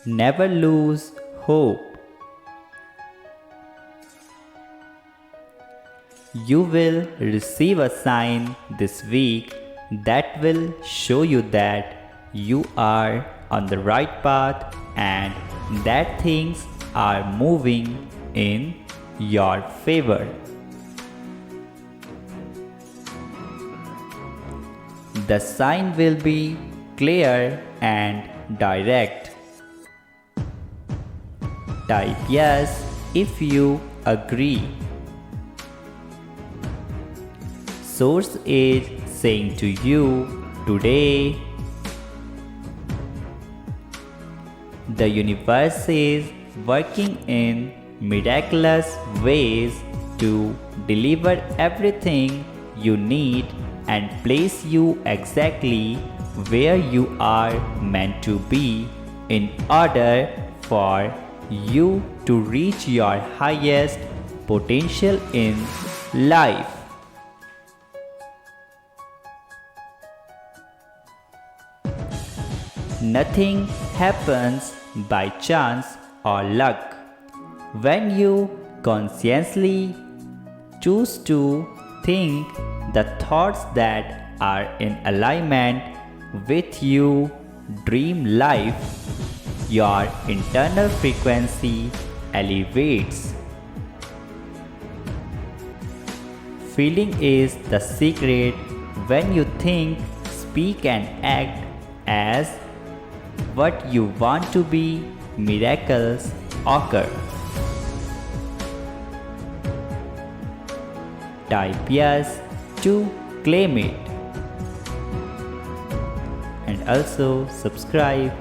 Never lose hope. You will receive a sign this week that will show you that you are on the right path and that things are moving in your favor. The sign will be clear and direct. Type yes if you agree. Source is saying to you today. The universe is working in miraculous ways to deliver everything you need and place you exactly where you are meant to be in order for you to reach your highest potential in life. Nothing happens by chance or luck. When you consciously choose to think the thoughts that are in alignment with your dream life, your internal frequency elevates. Feeling is the secret. When you think, speak, and act as what you want to be, miracles occur. Type yes to claim it. And also subscribe